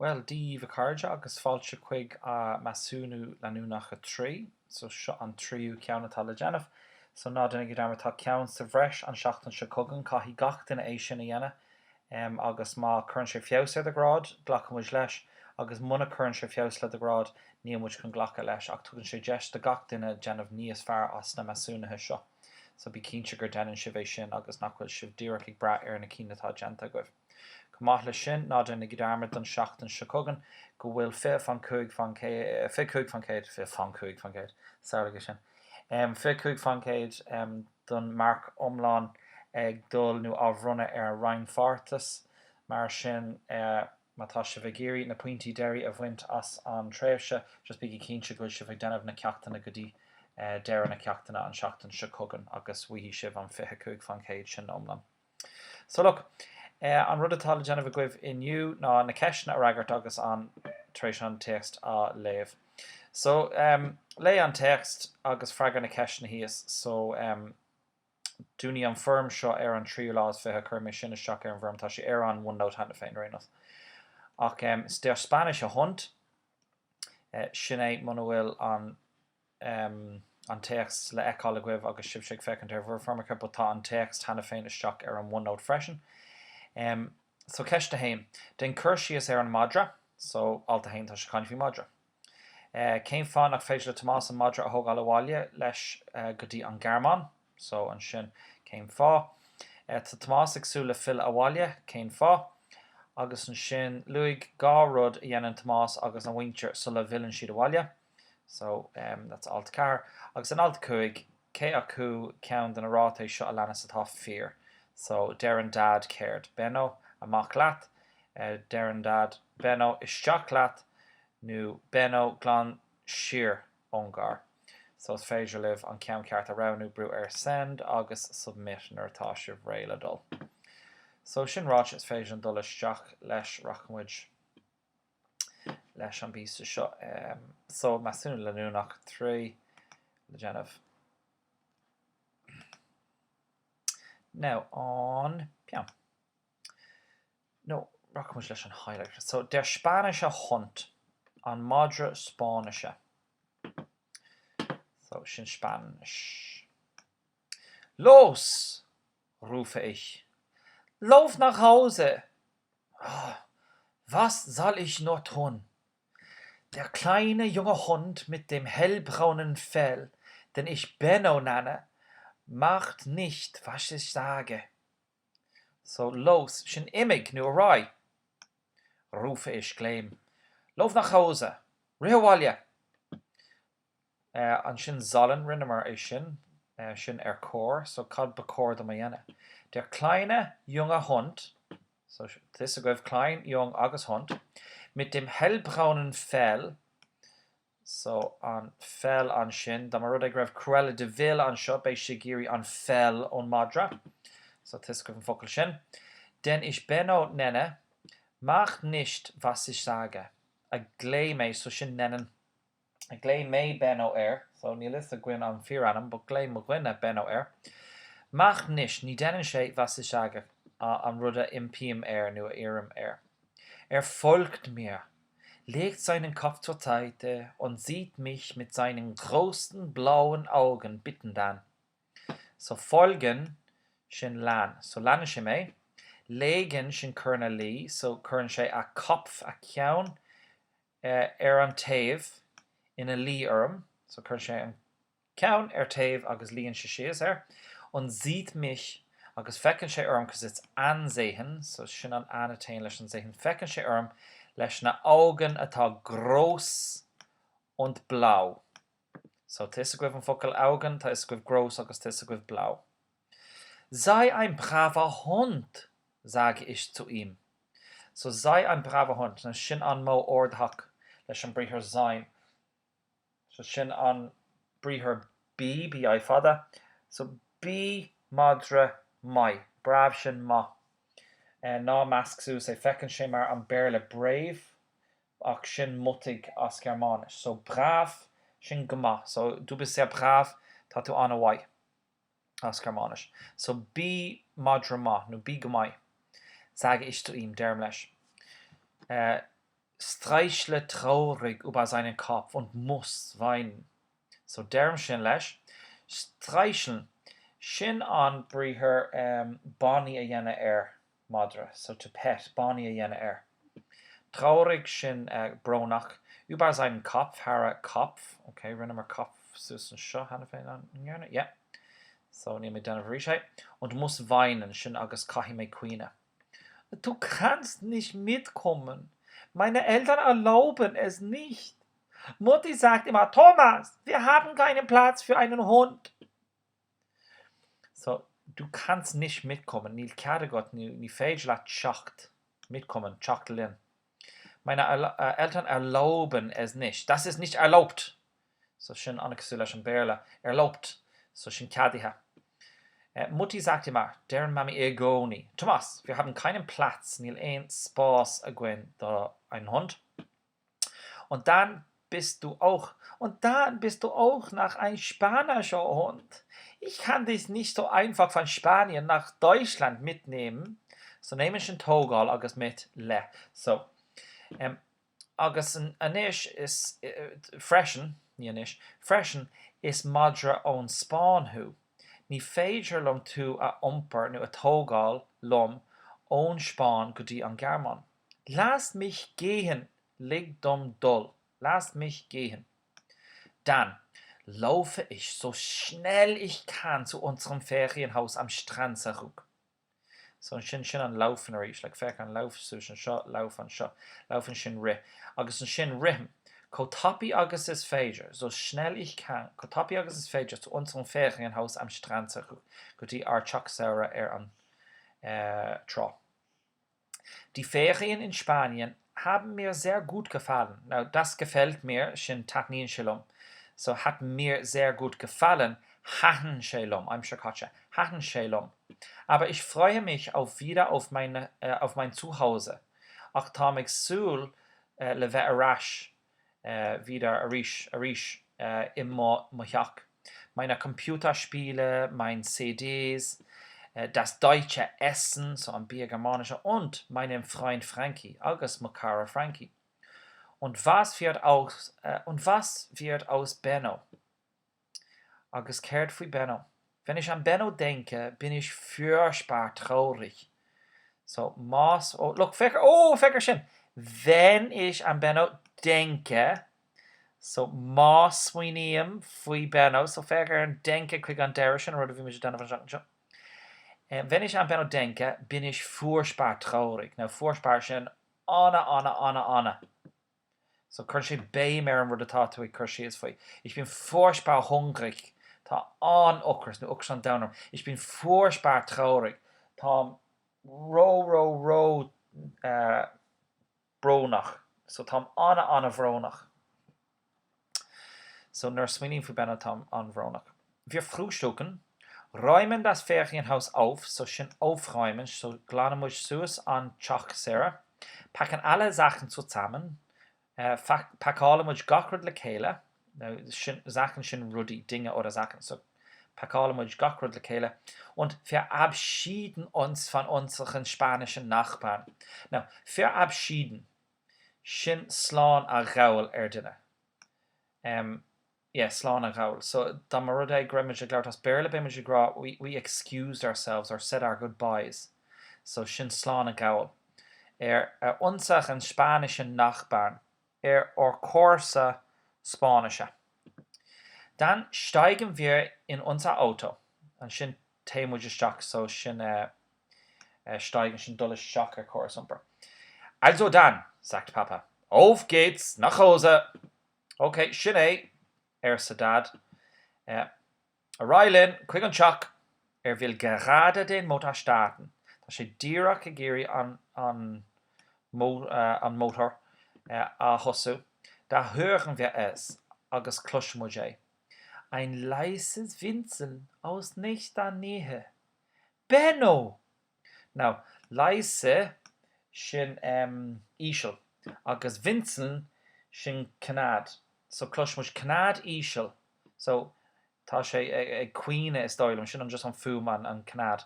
Bl2 Measu agus fáilte chuig Measúnú Leanúnach a trí, so seo an tríú ceann atá le déanamh. So ná duna go dtéanamh tá ceann sa bhreis an seachtain se cogan caithfí gach duine é sin a dhéanamh agus má chuann sé feabhas ar grád ghlachan muid leis agus muna chuann sé feabhas le grád níl muid chun ghlacha leis ach tugann sé deis de gach duine déanamh níos fearr as na measúnathe seo. So bí cinnte gur déanann si bhéh sin agus nach bhfuil sibh díreach ag bra ar na cíine atá déanta goibh. Cumach le sin ná duna go dtéanamh don seachtain se cogan go bhfuil 5 don marc omláin ag dul nó á bhrunna ar reinfartas mar sin mátá se bheith géirí na pointí deirí a bhaint as an tréimhse just bí cinnte go si bheith déanamh na ceachtainna go dtí deir na ceachtainna an seachtain se cogan agus bhuihí sibh an 5 sin omlan. So look, an rud atá le déanamh goibh inniu ná na ceisna a ragart agus an tréis an text a léamh. So lé an text agus freigar na ceisna híos, so dúní an firm seo ar an tríú lás fithe chur mé sinna seach ar an bhirm tá sé ar an one note hena féin rénos. Ach is deir Spanish a hunt sin é muna bhfuil an text le eáil goibh agus sib sé fecinn ar bhir farmacha but tá an text hena féin isteach ar an one note freisin. So ceiste hain, den chur síos ar an madra, so alta hain tá sé cainfí madra. Céim fá nach féidir le Tomás an madra a thógáil abhaile leis go dtí an Gearmán, so an sin céim fá. Tá Tomás agsú le fil abhaile, céim fá, agus an sin luigh gá rud a dhéanann Tomás agus an bhaintear so le bhillann siad abhaile. So that's alt car. Agus an alt cuaig, cé acu ceann den arátaí seo a lenas atá fear. So deir dad cared Benno amach leat, deir dad Benno isteach leat, nó Benno glan siar óngar. So is féidir libh an ceann ceart a ranú brú ar send agus submit nar tá sibh réile dul. So sin ráit is féidir an dul isteach leis rachmuid leis an bísa seo. So Measúnú Leanúnach 3 le déanamh. Now on piano. No, rachmuid leis an highlighter. So der Spanish a hunt an madra Spanish. So sin Spanish. Los, rufe ich. Lauf nach Hause. Oh, was soll ich nur tun? Der kleine junge Hund mit dem hellbraunen Fell, den ich Benno nenne, macht nicht, was ich sage. So los, sin imig nu rai. Rufe ich gleim. Lauf nach Hause. Rihawalja. An sin zallen rinnemar é sin, sin cór, so cad becór do mayenne. Der kleine junge Hund, so this is klein, jung agus Hund, mit dem hellbraunen Fell, so an fell an sin, da mar rud ag raibh cruella de vil an seo bei sigiri an fell on madra, so this is focal sin. Den ich Benno nenne, mach nicht, was ich sage. A glei me, so sin nennen. A glei me Benno so níl is a gwyn an fear anam, but glei mo gwyn Benno Mach nicht, ni dennen sé, was ich sage, an rudde impium nu irum folgt mir, legt seinen Kopf zur Seite und sieht mich mit seinen großen blauen Augen bittend an. So folgen, sin lan, so lan sé me, legen sin curna li, so curn sé a kopf a ceann an taobh in a li so curn sé an ceann taobh agus líonn sé sios und sieht mich agus fecinn sé cos it's ansehen, so sin an anatain leis an sehen, fecinn sé leis na Augen atá groß und blau. So tis a gwibh an focal Augen, tá is gwibh groß agus tis a gwibh blau. Sei ein braver Hund, sage ich zu ihm. So sei ein braver Hund, na sin an mo ordhach leis an brithir sein. So sin an brithir bí ai fada. So bí madra mai, brav sin ma. Ná mascsú sé fecinn sé mar an béle brave ach sin mutig as Germanisch. So brav sin goma. So du bist sehr brav, tá tú an awai as Germanisch. So bí madra ma, no bí gomai. Sage ich zu ihm, derm leis. streichle traurig über seinen Kopf und muss weinen. So derm sin leis. Streicheln. Sin an bríher Bonnie a dhéine madra. So to pet, Bonnie a dhéine Traurig sin Bronach. Über seinen Kopf, Hara Kopf. Okay, rinne mar Kopf. Susan Shaw, Hannah an Jana. Ja. So nehme ich dann auf Rischheit. Und muss weinen, sin agus Kahime Queen. Du kannst nicht mitkommen. Meine Eltern erlauben es nicht. Mutti sagt immer, Thomas, wir haben keinen Platz für einen Hund. So, du kannst nicht mitkommen. Ni Kadegot, ni Feijlat schacht. Mitkommen, schachteln. Meine Eltern erlauben es nicht. Das ist nicht erlaubt. So schön Anexilla schon Berla. Erlaubt. So schön Kadiha. Mutti sagt immer, deren Mami Egoni. Thomas, wir haben keinen Platz. Nil ein Spaß da ein Hund. Und dann bist du auch nach ein spanischer Hund. Ich kann dich nicht so einfach von Spanien nach Deutschland mitnehmen. So nehmen ich ein Togal agus mit le. So, agus an ish is freshen is madra on Spánhu. Ní féidir lom tú a umper nu a Togal lom on Spán gudi an German. Lass mich gehen, lig dom doll. Lass mich gehen. Dann laufe ich so schnell ich kann zu unserem Ferienhaus am Strand zurück. So sin an laufen er like fer an lauf so laufen sin ri. Agus an sin rim. Ko tapi agus is féidir, so schnell ich kann. Ko tapi agus is féidir zu unserem Ferienhaus am Strand zurück. Gudi ar Chucksauer an Tro. Die Ferien in Spanien haben mir sehr gut gefallen. Now, das gefällt mir, shin tatnin shalom. So hat mir sehr gut gefallen. Hachen shalom, I'm shakacha. Hachen shalom. Aber ich freue mich wieder auf mein Zuhause. Ach tamig sul leve arash wieder arish im Mochak. Meine Computerspiele, mein CDs, das deutsche Essen, so ein Biergermanischer und meinem Freund Frankie, August Makara Frankie. Und was wird aus Benno? August kehrt für Benno. Wenn ich an Benno denke, bin ich furchtbar traurig. So, look, Feckerchen. Wenn ich an Benno denke, so, Swinium für Benno, so Fecker denke, quick an Derischen, oder wie mich dann von wenn ich an Benno denke, bin ich furchtbar traurig. Now, furchtbar schon Anna. So, Kirsche bei mir und wurde tat, wie Kirsche ist für. Ich bin furchtbar hungrig. Ta an Ockers, nu Ockers an Downer. Ich bin furchtbar traurig. Tom row Bronach. So, Tom Anna Vronach. So, nur Swinning für Benno Tom an Vronach. Wir frühstücken. Räumen das Ferienhaus auf, so schön aufräumen, so glanen muss Sus an Chach Sarah, packen alle Sachen zusammen, packen alle muss gachrud lekele, Sachen schön ruddy, Dinge oder Sachen, so packen alle muss gachrud lekele und verabschieden uns von unseren spanischen Nachbarn. Now, verabschieden, schön slan a gaul erdinne. Yeah, slán a gaul. So, da marudé grimmage glautas berle bimage gra, we excused ourselves or said our goodbyes. So, shin slán a gaul. Unsach an spanischen Nachbarn. Corsa Spanische. Dann steigen wir in unser Auto. Und shin teimuje stock, so shin steigen, shin dulles Schocker Chorsumper. Also dann, sagt Papa, auf geht's, nach Hause. Okay, shin sa dad. Rylan, quick an Chuck. Will gerade den Motor starten. Da steht direkt Giri an Motor a Hossu. Da hören wir es. Agus Kluschmujay. Ein leises Winseln aus nächster Nähe. Benno! Now, leise shin Ischel. Agus Winseln shin Kanad. So clush much canad ishel. So tashe a queen is doilum shin just on fum an canad.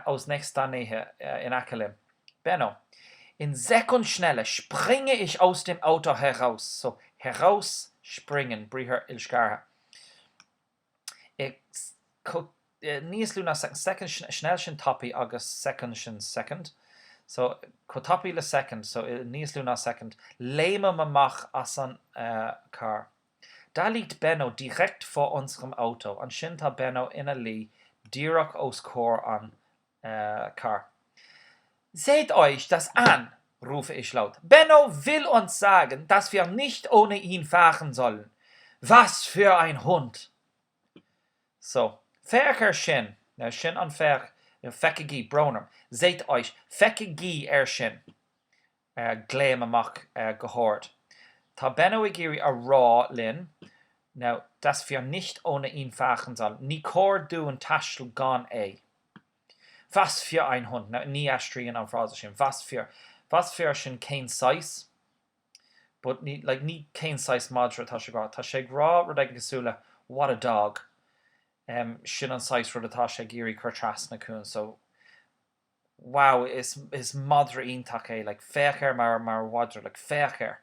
Aus next danehe in akalim. Benno. In Sekundenschnelle springe ich aus dem Auto heraus. So, heraus springen, briher ilschgarha. Níos lúna second schnell sin tapi agus second sin second. So, co tapi le second, so níos lúna second. Leime mamach as an car. Da liegt Benno direkt vor unserem Auto. An sin ta Benno ina li direkt aus Chor an car. Seht euch das an, rufe ich laut. Benno will uns sagen, dass wir nicht ohne ihn fahren sollen. Was für ein Hund! So, Ferker shin. Now, shin an fer, fekkigi broner. Seht euch, fekkigi shin. Gleim amach gehoord. Ta Benno igiri a raw lin. Now, dass wir nicht ohne ihn fahren sollen. Ni kor du en taschel gan Was für ein Hund. Now, ni astrien an Phrase shin. Was für shin kein size. But ni kein size madra tashigra. Tashigra rodeg gesula. What a dog. Shin an size rod tasha giri kurtras na kun. So, wow, is madra intake like fecher mar wadra like fecher.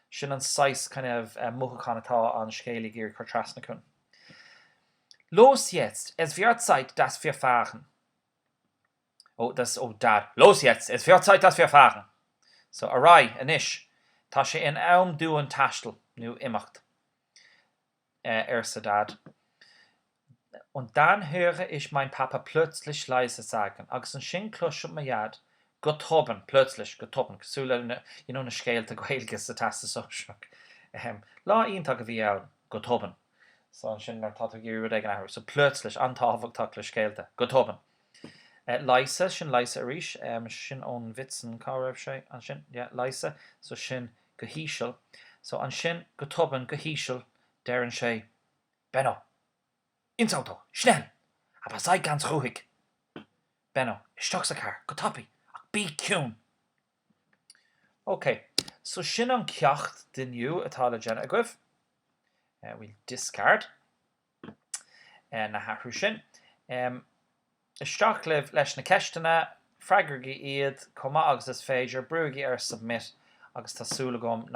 Shin an size kind of muchakanata an skeli giri kurtras na kun. Los jetzt, es wird Zeit, dass wir fahren. Oh, Dad. Los jetzt, es wird Zeit, dass wir fahren. So, arai, anish. Tasche in aum du en tashtel, nu imacht. Erste Dad. Und dann höre ich mein Papa plötzlich leise sagen, agus an sin klush me jad, gotoben, plötzlich, gotoben, gsula, you know, ne skeelte goelges sa tasse so schrak. La ein tag vi aun, gotoben. So an sin tata giri rodegen ahur. So plötzlich, antafog takle skeelte, gotoben. Leise, sin leise arish, sin on witzen karev shay, an sin, yeah, leise, so sin gehishel. So an sin gotoben, gehishel, deren shay, Benno, ins Auto, schnell, aber sei ganz ruhig. Benno, stock's a car, gotopi, be cune. Okay, so sin an kjacht the new atala gen agwif. We'll discard. Na haru sin. Isteach liv leis na ceistena, freigur gi iad, cuma agus is féidir, brúgi submit agus tá súla gom